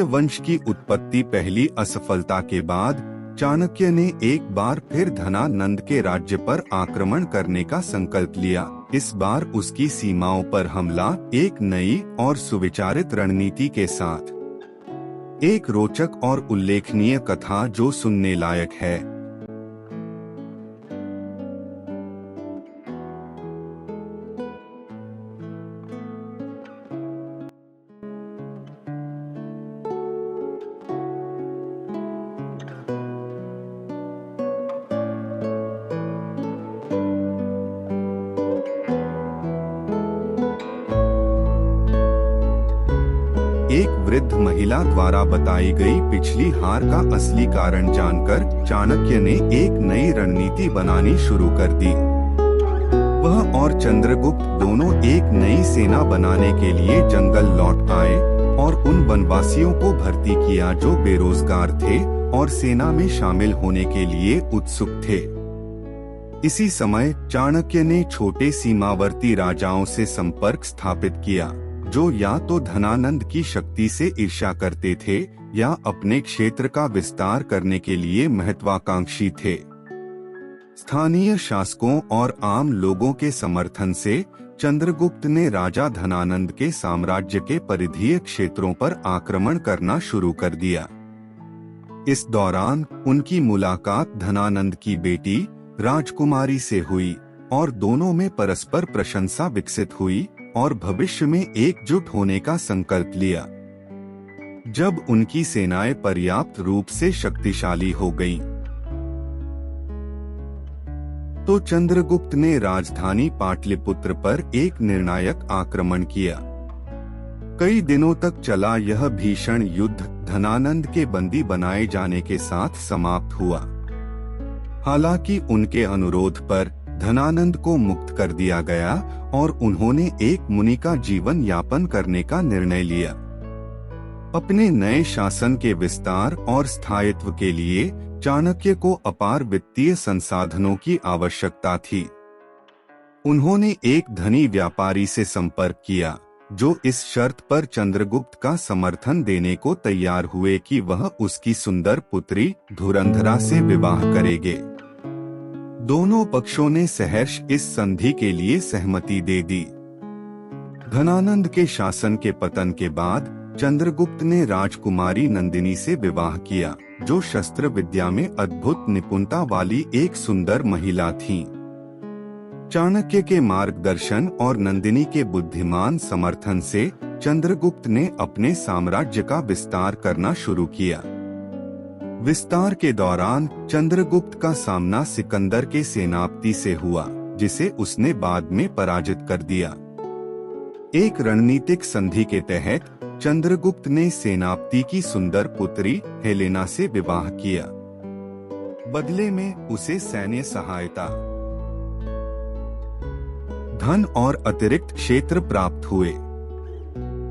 वंश की उत्पत्ति पहली असफलता के बाद चाणक्य ने एक बार फिर धनानंद के राज्य पर आक्रमण करने का संकल्प लिया। इस बार उसकी सीमाओं पर हमला एक नई और सुविचारित रणनीति के साथ। एक रोचक और उल्लेखनीय कथा जो सुनने लायक है। एक वृद्ध महिला द्वारा बताई गई पिछली हार का असली कारण जानकर चाणक्य ने एक नई रणनीति बनानी शुरू कर दी। वह और चंद्रगुप्त दोनों एक नई सेना बनाने के लिए जंगल लौट आए और उन वनवासियों को भर्ती किया जो बेरोजगार थे और सेना में शामिल होने के लिए उत्सुक थे। इसी समय चाणक्य ने छोटे सीमावर्ती राजाओं से संपर्क स्थापित किया जो या तो धनानंद की शक्ति से ईर्ष्या करते थे या अपने क्षेत्र का विस्तार करने के लिए महत्वाकांक्षी थे। स्थानीय शासकों और आम लोगों के समर्थन से चंद्रगुप्त ने राजा धनानंद के साम्राज्य के परिधीय क्षेत्रों पर आक्रमण करना शुरू कर दिया। इस दौरान उनकी मुलाकात धनानंद की बेटी राजकुमारी से हुई और दोनों में परस्पर प्रशंसा विकसित हुई और भविष्य में एकजुट होने का संकल्प लिया। जब उनकी सेनाएं पर्याप्त रूप से शक्तिशाली हो गईं, तो चंद्रगुप्त ने राजधानी पाटलिपुत्र पर एक निर्णायक आक्रमण किया। कई दिनों तक चला यह भीषण युद्ध धनानंद के बंदी बनाए जाने के साथ समाप्त हुआ। हालांकि उनके अनुरोध पर धनानंद को मुक्त कर दिया गया और उन्होंने एक मुनि का जीवन यापन करने का निर्णय लिया। अपने नए शासन के विस्तार और स्थायित्व के लिए चाणक्य को अपार वित्तीय संसाधनों की आवश्यकता थी। उन्होंने एक धनी व्यापारी से संपर्क किया जो इस शर्त पर चंद्रगुप्त का समर्थन देने को तैयार हुए कि वह उसकी सुंदर पुत्री धुरंधरा से विवाह करेंगे। दोनों पक्षों ने सहर्ष इस संधि के लिए सहमति दे दी। धनानंद के शासन के पतन के बाद चंद्रगुप्त ने राजकुमारी नंदिनी से विवाह किया जो शस्त्र विद्या में अद्भुत निपुणता वाली एक सुंदर महिला थीं। चाणक्य के मार्गदर्शन और नंदिनी के बुद्धिमान समर्थन से चंद्रगुप्त ने अपने साम्राज्य का विस्तार करना शुरू किया। विस्तार के दौरान चंद्रगुप्त का सामना सिकंदर के सेनापति से हुआ जिसे उसने बाद में पराजित कर दिया। एक रणनीतिक संधि के तहत चंद्रगुप्त ने सेनापति की सुंदर पुत्री हेलेना से विवाह किया। बदले में उसे सैन्य सहायता, धन और अतिरिक्त क्षेत्र प्राप्त हुए।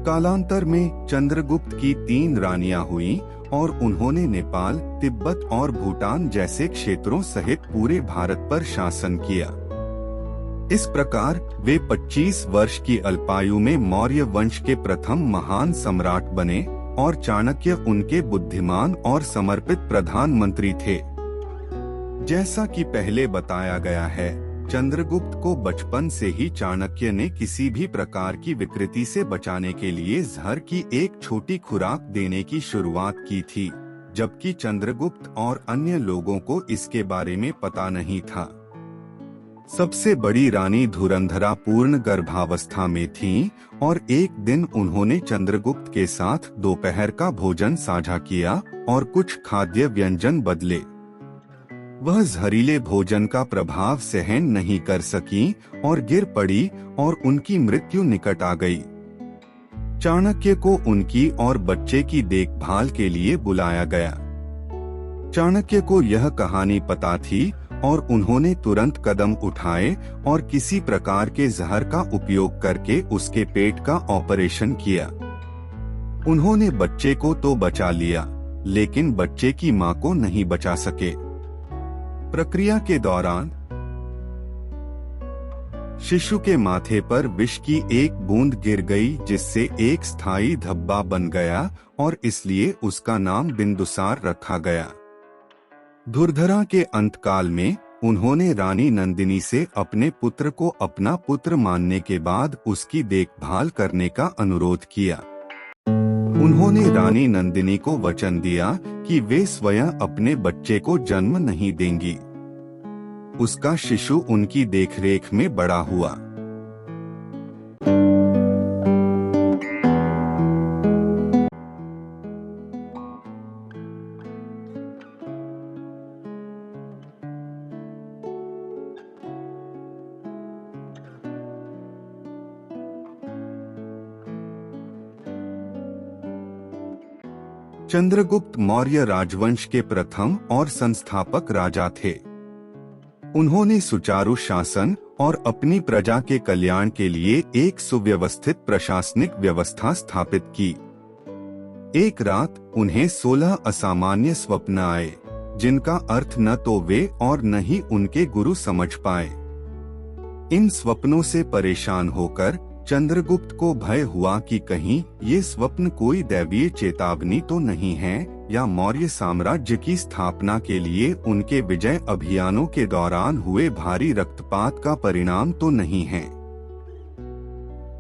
कालांतर में चंद्रगुप्त की 3 रानियां हुईं और उन्होंने नेपाल, तिब्बत और भूटान जैसे क्षेत्रों सहित पूरे भारत पर शासन किया। इस प्रकार वे 25 वर्ष की अल्पायु में मौर्य वंश के प्रथम महान सम्राट बने और चाणक्य उनके बुद्धिमान और समर्पित प्रधानमंत्री थे। जैसा कि पहले बताया गया है, चंद्रगुप्त को बचपन से ही चाणक्य ने किसी भी प्रकार की विकृति से बचाने के लिए जहर की एक छोटी खुराक देने की शुरुआत की थी, जबकि चंद्रगुप्त और अन्य लोगों को इसके बारे में पता नहीं था। सबसे बड़ी रानी धुरंधरा पूर्ण गर्भावस्था में थीं और एक दिन उन्होंने चंद्रगुप्त के साथ दोपहर का भोजन साझा किया और कुछ खाद्य व्यंजन बदले। वह जहरीले भोजन का प्रभाव सहन नहीं कर सकी और गिर पड़ी और उनकी मृत्यु निकट आ गई। चाणक्य को उनकी और बच्चे की देखभाल के लिए बुलाया गया। चाणक्य को यह कहानी पता थी और उन्होंने तुरंत कदम उठाए और किसी प्रकार के जहर का उपयोग करके उसके पेट का ऑपरेशन किया। उन्होंने बच्चे को तो बचा लिया, लेकिन बच्चे की मां को नहीं बचा सके। प्रक्रिया के दौरान शिशु के माथे पर विष की एक बूंद गिर गई, जिससे एक स्थायी धब्बा बन गया और इसलिए उसका नाम बिंदुसार रखा गया। दुर्धरा के अंतकाल में उन्होंने रानी नंदिनी से अपने पुत्र को अपना पुत्र मानने के बाद उसकी देखभाल करने का अनुरोध किया। उन्होंने रानी नंदिनी को वचन दिया कि वे स्वयं अपने बच्चे को जन्म नहीं देंगी। उसका शिशु उनकी देखरेख में बड़ा हुआ। चंद्रगुप्त मौर्य राजवंश के प्रथम और संस्थापक राजा थे। उन्होंने सुचारू शासन और अपनी प्रजा के कल्याण के लिए एक सुव्यवस्थित प्रशासनिक व्यवस्था स्थापित की। एक रात उन्हें 16 असामान्य स्वप्न आए, जिनका अर्थ न तो वे और न ही उनके गुरु समझ पाए। इन स्वप्नों से परेशान होकर चंद्रगुप्त को भय हुआ कि कहीं ये स्वप्न कोई दैवीय चेतावनी तो नहीं है, या मौर्य साम्राज्य की स्थापना के लिए उनके विजय अभियानों के दौरान हुए भारी रक्तपात का परिणाम तो नहीं है।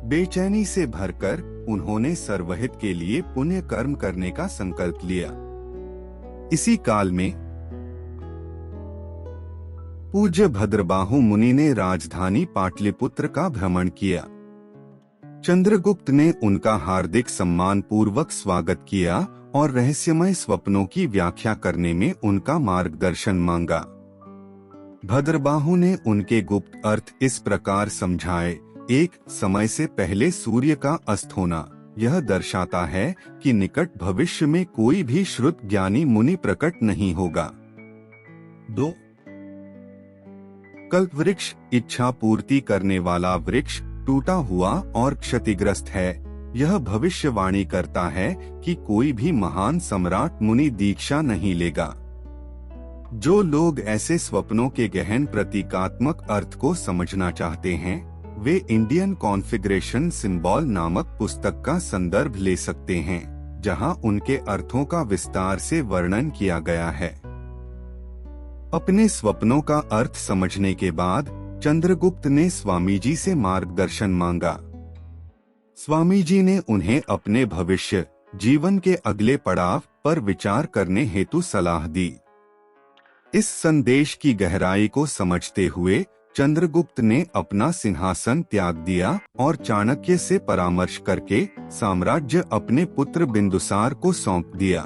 बेचैनी से भरकर उन्होंने सर्वहित के लिए पुण्य कर्म करने का संकल्प लिया। इसी काल में पूज्य भद्रबाहु मुनि ने राजधानी पाटलिपुत्र का भ्रमण किया। चंद्रगुप्त ने उनका हार्दिक सम्मान पूर्वक स्वागत किया और रहस्यमय स्वप्नों की व्याख्या करने में उनका मार्गदर्शन मांगा। भद्रबाहु ने उनके गुप्त अर्थ इस प्रकार समझाए। एक समय से पहले सूर्य का अस्त होना यह दर्शाता है कि निकट भविष्य में कोई भी श्रुत ज्ञानी मुनि प्रकट नहीं होगा। 2. कल्पवृक्ष इच्छा पूर्ति करने वाला वृक्ष टूटा हुआ और क्षतिग्रस्त है। यह भविष्यवाणी करता है कि कोई भी महान सम्राट मुनि दीक्षा नहीं लेगा। जो लोग ऐसे स्वप्नों के गहन प्रतीकात्मक अर्थ को समझना चाहते हैं, वे इंडियन कॉन्फ़िगरेशन सिंबल नामक पुस्तक का संदर्भ ले सकते हैं, जहां उनके अर्थों का विस्तार से वर्णन किया गया है। अपने स्वप्नों का अर्थ समझने के बाद चंद्रगुप्त ने स्वामी जी से मार्गदर्शन मांगा। स्वामी जी ने उन्हें अपने भविष्य जीवन के अगले पड़ाव पर विचार करने हेतु सलाह दी। इस संदेश की गहराई को समझते हुए चंद्रगुप्त ने अपना सिंहासन त्याग दिया और चाणक्य से परामर्श करके साम्राज्य अपने पुत्र बिंदुसार को सौंप दिया।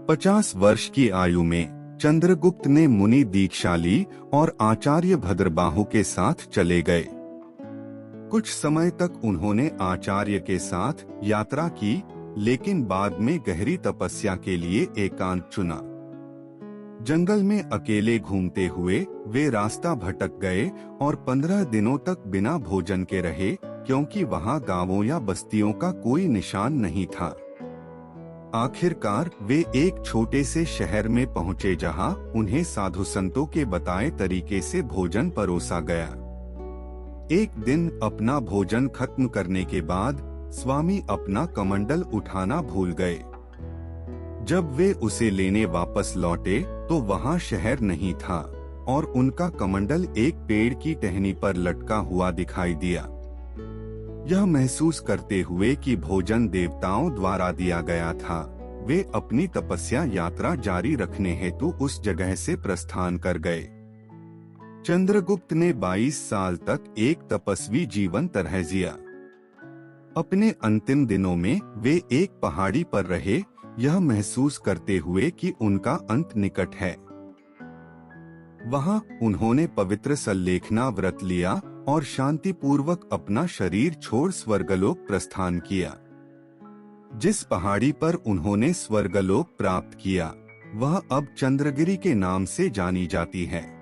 50 वर्ष की आयु में चंद्रगुप्त ने मुनि दीक्षा ली और आचार्य भद्रबाहु के साथ चले गए। कुछ समय तक उन्होंने आचार्य के साथ यात्रा की, लेकिन बाद में गहरी तपस्या के लिए एकांत चुना। जंगल में अकेले घूमते हुए वे रास्ता भटक गए और 15 दिनों तक बिना भोजन के रहे, क्योंकि वहां गांवों या बस्तियों का कोई निशान नहीं था। आखिरकार वे एक छोटे से शहर में पहुंचे, जहां उन्हें साधु संतों के बताए तरीके से भोजन परोसा गया। एक दिन अपना भोजन खत्म करने के बाद स्वामी अपना कमंडल उठाना भूल गए। जब वे उसे लेने वापस लौटे तो वहां शहर नहीं था और उनका कमंडल एक पेड़ की टहनी पर लटका हुआ दिखाई दिया। यह महसूस करते हुए कि भोजन देवताओं द्वारा दिया गया था, वे अपनी तपस्या यात्रा जारी रखने हेतु उस जगह से प्रस्थान कर गए। चंद्रगुप्त ने 22 साल तक एक तपस्वी जीवन तरह जिया। अपने अंतिम दिनों में वे एक पहाड़ी पर रहे, यह महसूस करते हुए कि उनका अंत निकट है। वहां उन्होंने पवित्र सल्लेखना व्रत लिया और शांतिपूर्वक अपना शरीर छोड़ स्वर्गलोक प्रस्थान किया। जिस पहाड़ी पर उन्होंने स्वर्गलोक प्राप्त किया, वह अब चंद्रगिरी के नाम से जानी जाती है।